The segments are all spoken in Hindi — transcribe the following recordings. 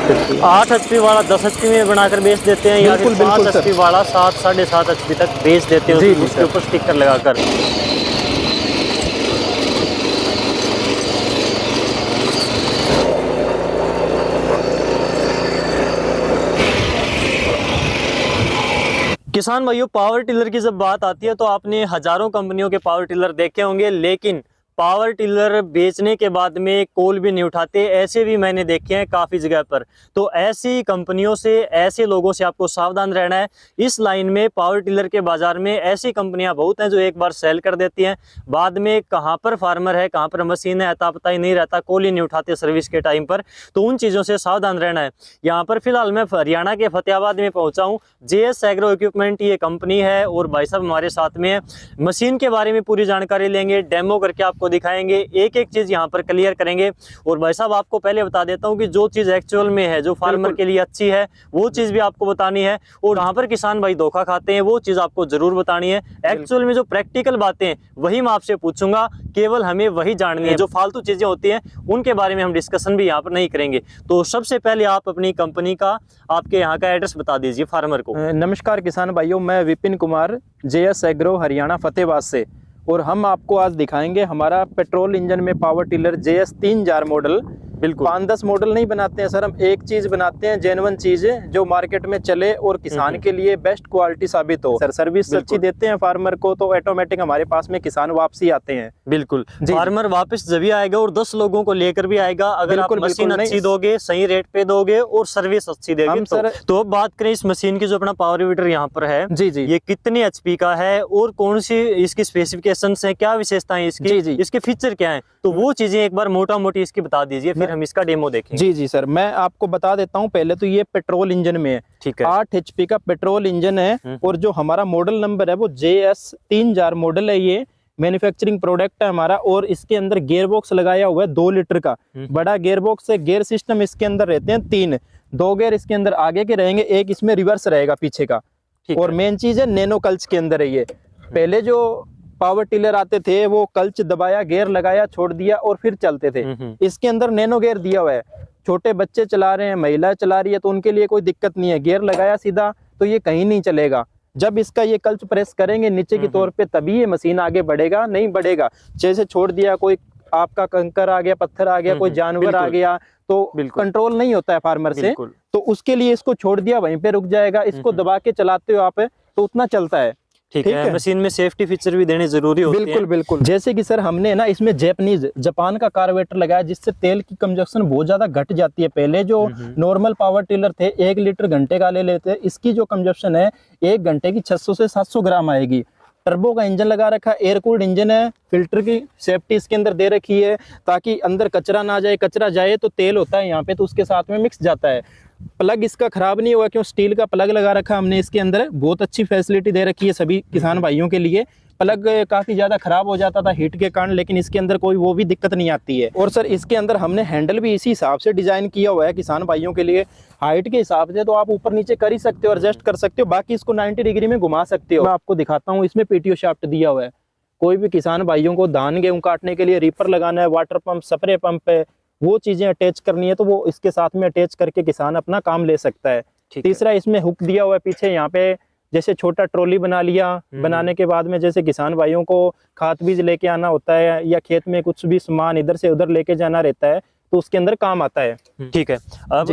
8 HP वाला 10 HP में बनाकर बेच देते हैं या फिर 5 HP वाला 7 साढ़े 7 HP तक बेच देते हैं उसके ऊपर स्टिकर लगाकर। किसान भाइयों, पावर टिलर की जब बात आती है तो आपने हजारों कंपनियों के पावर टिलर देखे होंगे, लेकिन पावर टिलर बेचने के बाद में कॉल भी नहीं उठाते, ऐसे भी मैंने देखे हैं काफ़ी जगह पर। तो ऐसी कंपनियों से, ऐसे लोगों से आपको सावधान रहना है। इस लाइन में पावर टिलर के बाज़ार में ऐसी कंपनियां बहुत हैं जो एक बार सेल कर देती हैं, बाद में कहां पर फार्मर है, कहां पर मशीन है, अता पता ही नहीं रहता, कॉल ही नहीं उठाते सर्विस के टाइम पर। तो उन चीज़ों से सावधान रहना है। यहाँ पर फिलहाल मैं हरियाणा के फतेहाबाद में पहुँचा हूँ। JS एग्रो इक्विपमेंट ये कंपनी है और भाई साहब हमारे साथ में है। मशीन के बारे में पूरी जानकारी लेंगे, डेमो करके आपको दिखाएंगे, एक एक चीज यहाँ पर क्लियर करेंगे। और भाई साहब आपको पहले बता देता हूँ कि जो चीज एक्चुअल में है, जो फार्मर के लिए अच्छी है, वो चीज भी आपको बतानी है। और यहाँ पर किसान भाई धोखा खाते हैं, वो चीज आपको जरूर बतानी है। एक्चुअल में जो प्रैक्टिकल बातें हैं वही मैं आपसे पूछूंगा, केवल हमें वही जाननी है। जो फालतू चीजें होती हैं उनके बारे में हम डिस्कशन भी यहाँ पर नहीं करेंगे। तो सबसे पहले आप अपनी कंपनी का, आपके यहाँ का एड्रेस बता दीजिए फार्मर को। नमस्कार किसान भाइयों, मैं विपिन कुमार, JS एग्रो हरियाणा फतेहाबाद से। और हम आपको आज दिखाएंगे हमारा पेट्रोल इंजन में पावर टिलर JS 3000 मॉडल। बिल्कुल 5-10 मॉडल नहीं बनाते हैं सर, हम एक चीज बनाते हैं, जेन्युइन चीज जो मार्केट में चले और किसान के लिए बेस्ट क्वालिटी साबित हो। सर सर्विस अच्छी देते हैं फार्मर को, तो ऑटोमेटिक हमारे पास में किसान वापसी आते हैं। बिल्कुल फार्मर वापस जब भी आएगा और 10 लोगों को लेकर भी आएगा, अगर आप मशीन अच्छी दोगे, सही रेट पे दोगे और सर्विस अच्छी देंगे। तो अब बात करें इस मशीन की, जो अपना पावर वीडर यहाँ पर है, जी जी, ये कितने HP का है और कौन सी इसकी स्पेसिफिकेशंस हैं, क्या विशेषताएं इसकी, इसके फीचर क्या हैं, तो वो चीजें एक बार मोटा मोटी इसकी बता दीजिए, फिर हम इसका डेमो देखेंगे। जी जी सर, मैं आपको बता देता हूँ। पहले तो ये पेट्रोल इंजन में है, ठीक है, 8 HP का पेट्रोल इंजन है। और जो हमारा मॉडल नंबर है वो JS 3000 मॉडल है। ये मैन्युफैक्चरिंग प्रोडक्ट है हमारा। और इसके अंदर गियर बॉक्स लगाया हुआ है 2 लीटर का बड़ा गियर बॉक्स है। गियर सिस्टम इसके अंदर रहते हैं 3, 2 गियर इसके अंदर आगे के रहेंगे, एक इसमें रिवर्स रहेगा पीछे का। और मेन चीज है नैनो क्लच के अंदर है ये। पहले जो पावर टिलर आते थे वो क्लच दबाया, गियर लगाया, छोड़ दिया और फिर चलते थे। इसके अंदर नैनो गियर दिया हुआ है। छोटे बच्चे चला रहे हैं, महिला चला रही है, तो उनके लिए कोई दिक्कत नहीं है। गियर लगाया सीधा तो ये कहीं नहीं चलेगा। जब इसका ये क्लच प्रेस करेंगे नीचे की तौर पे, तभी ये मशीन आगे बढ़ेगा, नहीं बढ़ेगा। जैसे छोड़ दिया, कोई आपका कंकर आ गया, पत्थर आ गया, कोई जानवर आ गया, तो कंट्रोल नहीं होता है फार्मर से। तो उसके लिए इसको छोड़ दिया, वहीं पे रुक जाएगा। इसको दबा के चलाते हो आप तो उतना चलता है। ठीक है। मशीन में सेफ्टी फीचर भी देने जरूरी होते हैं। बिल्कुल बिल्कुल। जैसे कि सर हमने ना इसमें जापान का कार्बोरेटर लगाया, जिससे तेल की कंजप्शन बहुत ज्यादा घट जाती है। पहले जो नॉर्मल पावर टिलर थे 1 लीटर घंटे का ले लेते, इसकी जो कंजप्शन है 1 घंटे की 600 से 700 ग्राम आएगी। टर्बो का इंजन लगा रखा है, एयर कूल्ड इंजन है। फिल्टर की सेफ्टी इसके अंदर दे रखी है ताकि अंदर कचरा ना जाए। कचरा जाए तो तेल होता है यहाँ पे, तो उसके साथ में मिक्स जाता है। प्लग इसका खराब नहीं हुआ, क्यों स्टील का प्लग लगा रखा हमने इसके अंदर। बहुत अच्छी फैसिलिटी दे रखी है सभी किसान भाइयों के लिए। प्लग काफी ज्यादा खराब हो जाता था हीट के कारण, लेकिन इसके अंदर कोई वो भी दिक्कत नहीं आती है। और सर इसके अंदर हमने हैंडल भी इसी हिसाब से डिजाइन किया हुआ है किसान भाइयों के लिए। हाइट के हिसाब से तो आप ऊपर नीचे कर ही सकते हो, एडजस्ट कर सकते हो। बाकी इसको 90 डिग्री में घुमा सकते हो। मैं आपको दिखाता हूँ, इसमें PTO शाफ्ट दिया हुआ है। कोई भी किसान भाइयों को धान गेहूं काटने के लिए रीपर लगाना है, वाटर पंप, स्प्रे पंप है, वो चीजें अटैच करनी है, तो वो इसके साथ में अटैच करके किसान अपना काम ले सकता है। तीसरा इसमें हुक दिया हुआ है पीछे, यहाँ पे जैसे छोटा ट्रॉली बना लिया। बनाने के बाद में जैसे किसान भाइयों को खाद बीज लेके आना होता है, या खेत में कुछ भी सामान इधर से उधर लेके जाना रहता है, तो उसके अंदर काम आता है। ठीक है।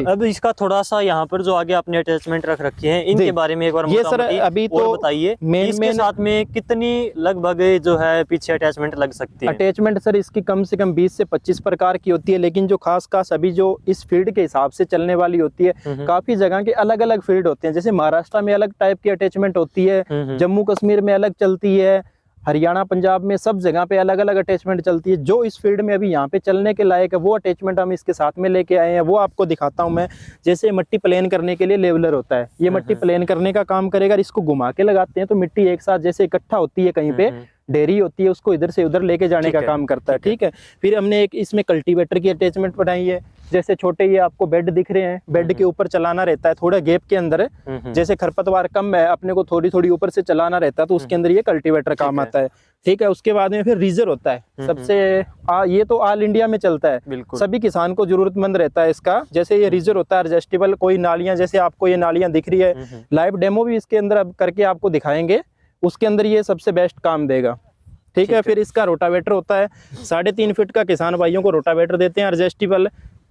अब इसका थोड़ा सा यहाँ पर जो आगे आपने अटैचमेंट रख रखी है, इनके बारे में एक बार ये सर अभी तो बताइए। इसके साथ में कितनी लगभग जो है पीछे अटैचमेंट लग सकती है? अटैचमेंट सर इसकी कम से कम 20 से 25 प्रकार की होती है, लेकिन जो खास अभी जो इस फील्ड के हिसाब से चलने वाली होती है, काफी जगह के अलग अलग फील्ड होते हैं। जैसे महाराष्ट्र में अलग टाइप की अटैचमेंट होती है, जम्मू कश्मीर में अलग चलती है, हरियाणा पंजाब में सब जगह पे अलग अलग अटैचमेंट चलती है। जो इस फील्ड में अभी यहाँ पे चलने के लायक है वो अटैचमेंट हम इसके साथ में लेके आए हैं, वो आपको दिखाता हूँ मैं। जैसे मिट्टी प्लेन करने के लिए लेवलर होता है, ये मिट्टी प्लेन करने का काम करेगा। इसको घुमा के लगाते हैं तो मिट्टी एक साथ जैसे इकट्ठा होती है कहीं पे, डेयरी होती है उसको इधर से उधर लेके जाने ठीक का है, काम करता है। ठीक है। ठीक है, फिर हमने एक इसमें कल्टीवेटर की अटैचमेंट बनाई है। जैसे छोटे ये आपको बेड दिख रहे हैं, बेड के ऊपर चलाना रहता है थोड़ा गैप के अंदर है। जैसे खरपतवार कम है, अपने को थोड़ी थोड़ी ऊपर से चलाना रहता है, तो उसके अंदर ये कल्टीवेटर काम आता है। ठीक है, उसके बाद में फिर रीजर होता है सबसे ये तो ऑल इंडिया में चलता है, बिल्कुल। सभी किसान को जरूरतमंद रहता है इसका। जैसे ये रीजर होता है एडजस्टेबल, कोई नालियां, जैसे आपको ये नालियां दिख रही है, लाइव डेमो भी इसके अंदर अब करके आपको दिखाएंगे, उसके अंदर ये सबसे बेस्ट काम देगा। ठीक है, फिर इसका रोटावेटर होता है 3.5 फीट का, किसान भाइयों को रोटावेटर देते हैं एडजस्टेबल,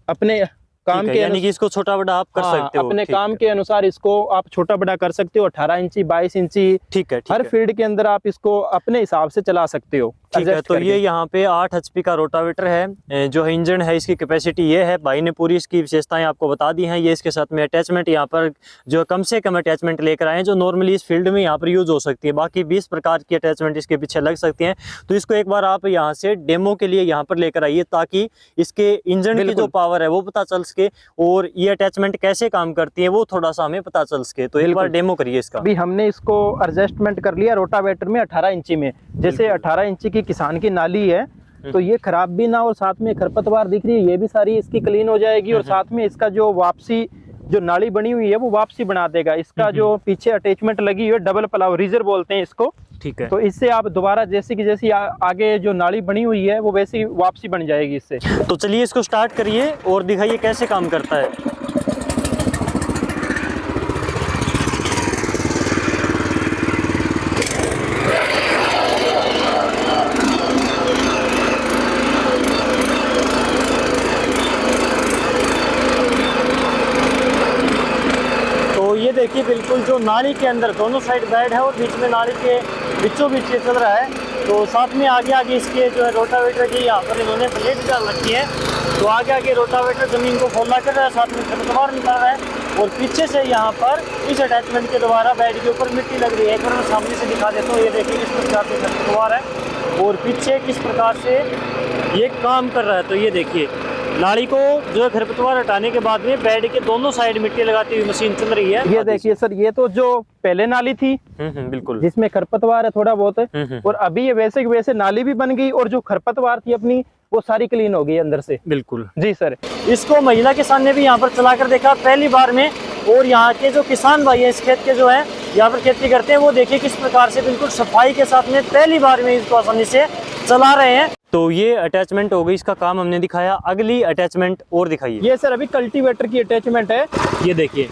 अपने काम के यानी कि इसको छोटा बड़ा आप कर सकते हो, अपने काम के अनुसार इसको आप छोटा बड़ा कर सकते हो। 18 इंची 22 इंची, ठीक है, हर फील्ड के अंदर आप इसको अपने हिसाब से चला सकते हो। ठीक है, तो ये यहाँ पे 8 HP का रोटावेटर है, जो इंजन है इसकी कैपेसिटी ये है। भाई ने पूरी इसकी विशेषताएं आपको बता दी हैं। ये इसके साथ में अटैचमेंट यहाँ पर जो कम से कम अटैचमेंट लेकर आए हैं, जो नॉर्मली इस फील्ड में यहाँ पर यूज हो सकती है। बाकी 20 प्रकार की अटैचमेंट इसके पीछे लग सकती हैं। तो इसको एक बार आप यहाँ से डेमो के लिए यहाँ पर लेकर आइए, ताकि इसके इंजन की जो पावर है वो पता चल सके, और ये अटैचमेंट कैसे काम करती है वो थोड़ा सा हमें पता चल सके। तो एक बार डेमो करिए इसका। अभी हमने इसको एडजस्टमेंट कर लिया रोटावेटर में 18 इंची में। जैसे 18 इंची की किसान की नाली है, तो ये खराब भी ना, और साथ में खरपतवार दिख रही है ये भी सारी इसकी क्लीन हो जाएगी, और साथ में इसका जो वापसी जो नाली बनी हुई है वो वापसी बना देगा। इसका जो पीछे अटैचमेंट लगी हुई है डबल प्लाव रीजर बोलते हैं इसको। ठीक है, तो इससे आप दोबारा जैसे कि जैसी आगे जो नाली बनी हुई है वो वैसी वापसी बन जाएगी इससे। तो चलिए इसको स्टार्ट करिए और दिखाइए कैसे काम करता है। ये देखिए बिल्कुल जो नाली के अंदर दोनों साइड बेड है और बीच में नाली के बीचों बीच ये चल रहा है। तो साथ में आगे आगे इसके जो है रोटावेटर की यहाँ पर इन्होंने प्लेट डाल रखी है। तो आगे आगे रोटावेटर जमीन को खोला कर रहा है, साथ में खरपतवार निकाल रहा है, और पीछे से यहाँ पर इस अटैचमेंट के द्वारा बेड के ऊपर मिट्टी लग रही है। एक बार मैं सामने से दिखा देता हूँ। ये देखिए किस प्रकार से खरपतवार है और पीछे किस प्रकार से ये काम कर रहा है। तो ये देखिए नाली को जो है खरपतवार हटाने के बाद में बेड के दोनों साइड मिट्टी लगाती हुई मशीन चल रही है। ये देखिए सर, ये तो जो पहले नाली थी बिल्कुल, जिसमें खरपतवार है थोड़ा बहुत है, और अभी ये वैसे की वैसे नाली भी बन गई, और जो खरपतवार थी अपनी वो सारी क्लीन हो गई अंदर से। बिल्कुल जी सर। इसको महिला किसान ने भी यहाँ पर चलाकर देखा पहली बार में, और यहाँ के जो किसान भाई है इस खेत के जो है यहाँ पर खेती करते हैं, वो देखिए किस प्रकार से बिल्कुल सफाई के साथ में पहली बार में इसको आसानी से चला रहे हैं। तो ये अटैचमेंट हो गई, इसका काम हमने दिखाया। अगली अटैचमेंट और दिखाइए। ये सर अभी कल्टीवेटर की अटैचमेंट है। ये देखिए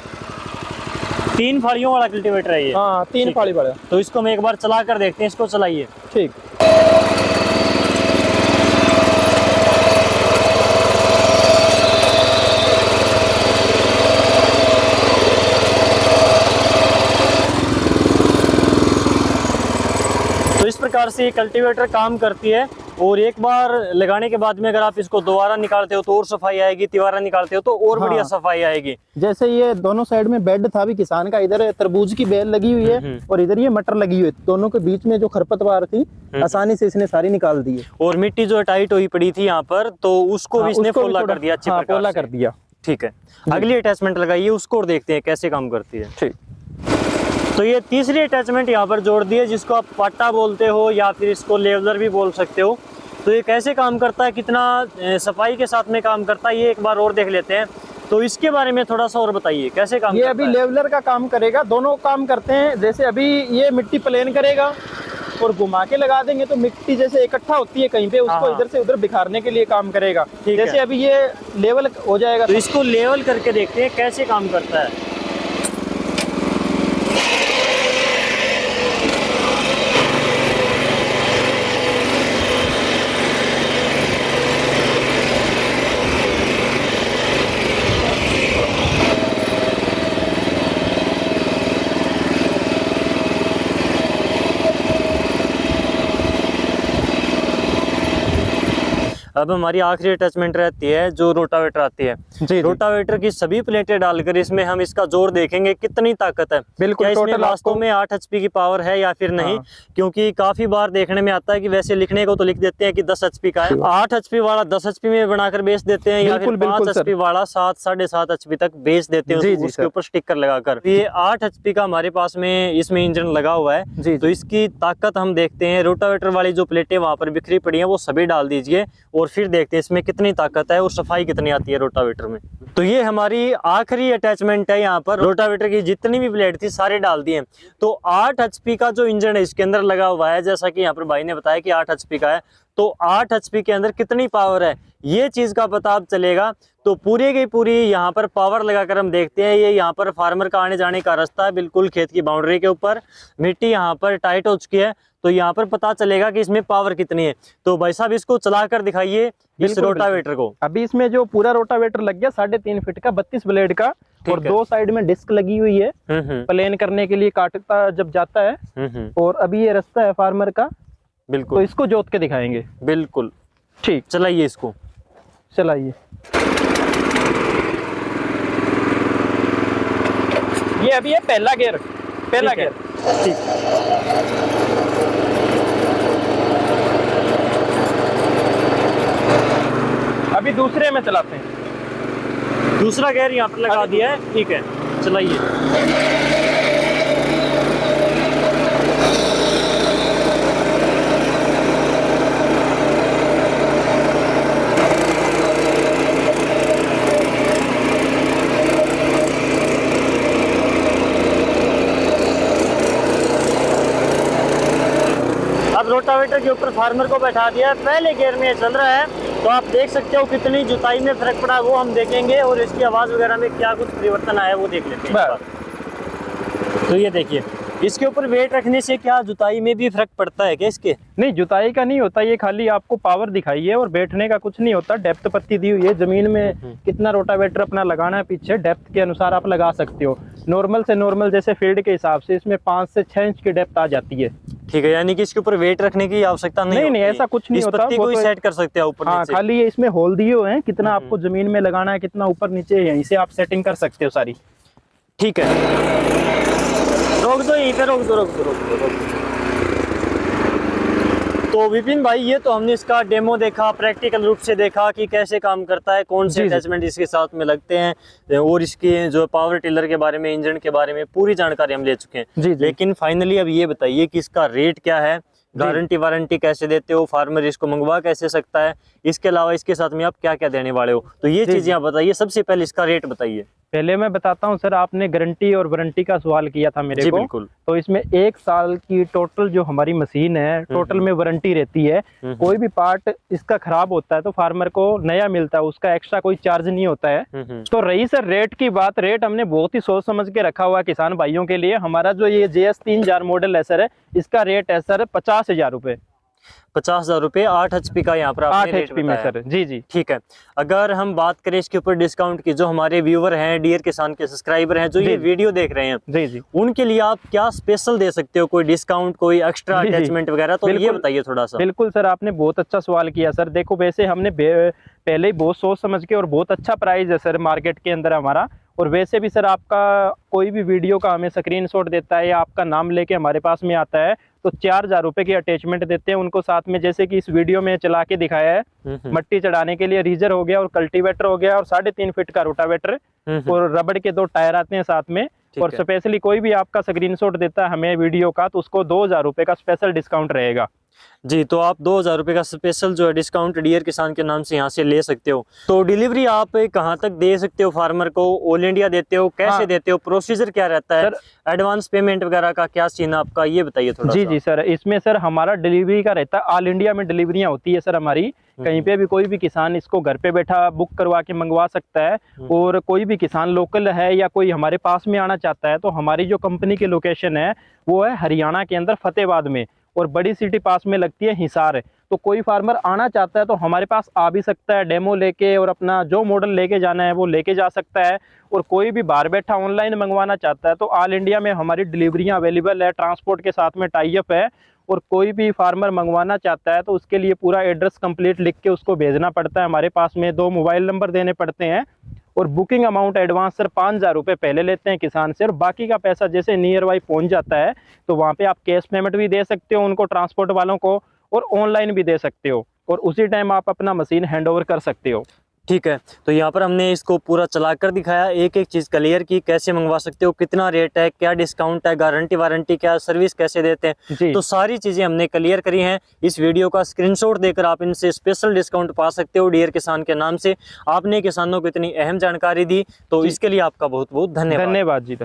3 फाड़ियों वाला कल्टीवेटर है ये। हाँ, 3 फाड़ी वाला। तो इसको हम एक बार चला कर देखते हैं, इसको चलाइए। ठीक। तो इस प्रकार से ये कल्टीवेटर काम करती है, और एक बार लगाने के बाद में अगर आप इसको दोबारा निकालते हो तो और सफाई आएगी, तिबारा निकालते हो तो और बढ़िया सफाई आएगी। जैसे ये दोनों साइड में बेड था भी किसान का, इधर तरबूज की बेल लगी हुई है और इधर ये मटर लगी हुई है, दोनों के बीच में जो खरपतवार थी आसानी से इसने सारी निकाल दी है। और मिट्टी जो टाइट हुई पड़ी थी यहाँ पर, तो उसको भी इसने पोला कर दिया, अच्छी प्रकार पोला कर दिया। ठीक है, अगली अटैचमेंट लगाइए, उसको और देखते हैं कैसे काम करती है। ठीक। तो ये तीसरी अटैचमेंट यहाँ पर जोड़ दी है, जिसको आप पाटा बोलते हो या फिर इसको लेवलर भी बोल सकते हो। तो ये कैसे काम करता है, कितना सफाई के साथ में काम करता है, ये एक बार और देख लेते हैं। तो इसके बारे में थोड़ा सा और बताइए कैसे काम करता है। ये अभी लेवलर का काम करेगा, दोनों काम करते हैं। जैसे अभी ये मिट्टी प्लेन करेगा और घुमा के लगा देंगे तो मिट्टी जैसे इकट्ठा होती है कहीं पे, उसको इधर से उधर बिखारने के लिए काम करेगा। जैसे अभी ये लेवल हो जाएगा, तो इसको लेवल करके देखते हैं कैसे काम करता है। अब हमारी आखिरी अटैचमेंट रहती है जो रोटावेटर आती है। जी रोटावेटर की सभी प्लेटें डालकर इसमें हम इसका जोर देखेंगे कितनी ताकत है, बिल्कुल। क्या इसमें टोटल वास्तव में 8 HP की पावर है या फिर नहीं। हाँ। क्योंकि काफी बार देखने में आता है कि वैसे लिखने को तो लिख देते हैं कि 10 HP का है, 8 HP वाला 10 HP में बनाकर बेच देते हैं, या फिर 5 HP वाला 7 साढ़े 7 HP तक बेच देते हैं उसके ऊपर स्टिकर लगाकर। ये 8 HP का हमारे पास में इसमें इंजन लगा हुआ है, तो इसकी ताकत हम देखते हैं। रोटावेटर वाली जो प्लेटें वहां पर बिखरी पड़ी हैं वो सभी डाल दीजिए और फिर देखते हैं इसमें कितनी ताकत है और सफाई कितनी आती है रोटावेटर में। तो ये हमारी आखिरी अटैचमेंट है, यहाँ पर रोटावेटर की जितनी भी प्लेट थी सारे डाल दिए। तो 8 HP का जो इंजन है इसके अंदर लगा हुआ है, जैसा कि यहाँ पर भाई ने बताया कि 8 HP का है, तो 8 HP के अंदर कितनी पावर है ये चीज का पता अब चलेगा। तो पूरी की पूरी यहाँ पर पावर लगाकर हम देखते हैं। ये यहाँ पर फार्मर का आने जाने का रास्ता है, बिल्कुल खेत की बाउंड्री के ऊपर मिट्टी यहाँ पर टाइट हो चुकी है, तो यहाँ पर पता चलेगा कि इसमें पावर कितनी है। तो भाई साहब इसको चलाकर दिखाइए इस रोटावेटर को। अभी इसमें जो पूरा रोटावेटर लग गया 3.5 फीट का 32 ब्लेड का, और 2 साइड में डिस्क लगी हुई है प्लेन करने के लिए, काटता जब जाता है। और अभी ये रास्ता है फार्मर का, बिल्कुल। तो इसको जोत के दिखाएंगे। बिल्कुल ठीक, चलाइए इसको, चलाइए। ये अभी है पहला गियर, पहला गियर। ठीक, अभी दूसरे में चलाते हैं। दूसरा गियर यहाँ पर लगा दिया है, ठीक है, चलाइए। अब रोटावेटर के ऊपर फार्मर को बैठा दिया है, पहले गियर में चल रहा है, तो आप देख सकते हो कितनी जुताई में फर्क पड़ा वो हम देखेंगे, और इसकी आवाज़ वगैरह में क्या कुछ परिवर्तन आया वो देख लेते हैं। तो ये देखिए इसके ऊपर वेट रखने से क्या जुताई में भी फर्क पड़ता है क्या इसके? नहीं, जुताई का नहीं होता, ये खाली आपको पावर दिखाई है और बैठने का कुछ नहीं होता। डेप्थ पत्ती दी हुई है, जमीन में कितना रोटावेटर अपना लगाना है पीछे डेप्थ के अनुसार आप लगा सकते हो। नॉर्मल से नॉर्मल जैसे फील्ड के हिसाब से इसमें 5 से 6 इंच की डेप्थ आ जाती है। ठीक है, यानी कि इसके ऊपर वेट रखने की आवश्यकता नहीं। नहीं, ऐसा कुछ नहीं होता, पत्ती को ही सेट कर सकते हैं ऊपर नीचे। खाली ये इसमें होल दिए हुए हैं, कितना आपको जमीन में लगाना है, कितना ऊपर नीचे, यहीं से आप सेटिंग कर सकते हो सारी। ठीक है, रोक दो यहीं पे, रोक दो। तो विपिन भाई ये तो हमने इसका डेमो देखा, प्रैक्टिकल रूप से देखा कि कैसे काम करता है, कौन से अटैचमेंट इसके साथ में लगते हैं, और इसके जो पावर टिलर के बारे में, इंजन के बारे में पूरी जानकारी हम ले चुके हैं। लेकिन फाइनली अब ये बताइए कि इसका रेट क्या है, गारंटी वारंटी कैसे देते हो, फार्मर इसको मंगवा कैसे सकता है, इसके अलावा इसके साथ में आप क्या क्या देने वाले हो, तो ये चीजें आप बताइए। सबसे पहले इसका रेट बताइए। पहले मैं बताता हूँ सर, आपने गारंटी और वारंटी का सवाल किया था मेरे को। बिल्कुल। तो इसमें 1 साल की टोटल जो हमारी मशीन है, टोटल में वारंटी रहती है। कोई भी पार्ट इसका खराब होता है तो फार्मर को नया मिलता है, उसका एक्स्ट्रा कोई चार्ज नहीं होता है। तो रही सर रेट की बात, रेट हमने बहुत ही सोच समझ के रखा हुआ किसान भाइयों के लिए। हमारा जो ये JS 3000 मॉडल है सर, इसका रेट है सर 50,000 रुपए। 50,000 रुपए 8 HP का यहाँ पर 8 HP में सर। जी। ठीक है, अगर हम बात करें इसके ऊपर डिस्काउंट की, जो हमारे व्यूअर हैं, डियर किसान के सब्सक्राइबर हैं, जो ये वीडियो देख रहे हैं, जी, उनके लिए आप क्या स्पेशल दे सकते हो, कोई डिस्काउंट, कोई एक्स्ट्रा अटैचमेंट वगैरह, तो ये बताइए थोड़ा सा। बिल्कुल सर, आपने बहुत अच्छा सवाल किया सर। देखो वैसे हमने पहले ही बहुत सोच समझ के, और बहुत अच्छा प्राइस है सर मार्केट के अंदर हमारा। और वैसे भी सर आपका कोई भी वीडियो का हमें स्क्रीनशॉट देता है या आपका नाम लेके हमारे पास में आता है तो 4,000 रुपए की अटैचमेंट देते हैं उनको साथ में। जैसे कि इस वीडियो में चला के दिखाया है, मट्टी चढ़ाने के लिए रीजर हो गया और कल्टीवेटर हो गया और 3.5 फीट का रोटावेटर, और रबड़ के 2 टायर आते हैं साथ में। और स्पेशली कोई भी आपका स्क्रीनशॉट देता है हमें वीडियो का तो उसको 2,000 रुपए का स्पेशल डिस्काउंट रहेगा। जी, तो आप 2,000 रुपए का स्पेशल जो है डिस्काउंट डियर किसान के नाम से यहाँ से ले सकते हो। तो डिलीवरी आप कहाँ तक दे सकते हो फार्मर को, ऑल इंडिया देते हो, कैसे देते हो, प्रोसीजर क्या रहता है, एडवांस पेमेंट वगैरह का क्या सीन है आपका, ये बताइए थोड़ा। जी सर, इसमें सर हमारा डिलीवरी का रहता है, ऑल इंडिया में डिलीवरियां होती है सर हमारी। कहीं पे भी कोई भी किसान इसको घर पे बैठा बुक करवा के मंगवा सकता है। और कोई भी किसान लोकल है या कोई हमारे पास में आना चाहता है तो हमारी जो कंपनी की लोकेशन है वो है हरियाणा के अंदर फतेहाबाद में, और बड़ी सिटी पास में लगती है हिसार। तो कोई फार्मर आना चाहता है तो हमारे पास आ भी सकता है डेमो लेके, और अपना जो मॉडल लेके जाना है वो लेके जा सकता है। और कोई भी बाहर बैठा ऑनलाइन मंगवाना चाहता है तो ऑल इंडिया में हमारी डिलीवरियां अवेलेबल है, ट्रांसपोर्ट के साथ में टाई अप है। और कोई भी फार्मर मंगवाना चाहता है तो उसके लिए पूरा एड्रेस कंप्लीट लिख के उसको भेजना पड़ता है। हमारे पास में 2 मोबाइल नंबर देने पड़ते हैं और बुकिंग अमाउंट एडवांस सर 5,000 रुपये पहले लेते हैं किसान से, और बाकी का पैसा जैसे नियर बाई पहुंच जाता है तो वहाँ पे आप कैश पेमेंट भी दे सकते हो उनको, ट्रांसपोर्ट वालों को, और ऑनलाइन भी दे सकते हो, और उसी टाइम आप अपना मशीन हैंड ओवर कर सकते हो। ठीक है, तो यहाँ पर हमने इसको पूरा चलाकर दिखाया, एक एक चीज़ क्लियर की, कैसे मंगवा सकते हो, कितना रेट है, क्या डिस्काउंट है, गारंटी वारंटी क्या, सर्विस कैसे देते हैं, जी। तो सारी चीज़ें हमने क्लियर करी हैं। इस वीडियो का स्क्रीनशॉट देकर आप इनसे स्पेशल डिस्काउंट पा सकते हो डियर किसान के नाम से। आपने किसानों को इतनी अहम जानकारी दी तो जी। इसके लिए आपका बहुत बहुत धन्यवाद। धन्यवाद जी।